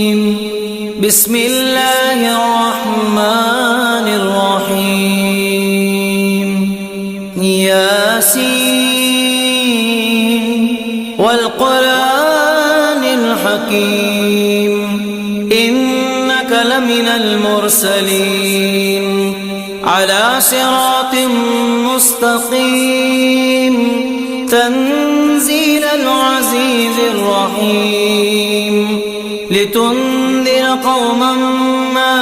بسم الله الرحمن الرحيم ياسين والقرآن الحكيم إنك لمن المرسلين على صراط مستقيم تنزيل العزيز الرحيم لتنذر قوما ما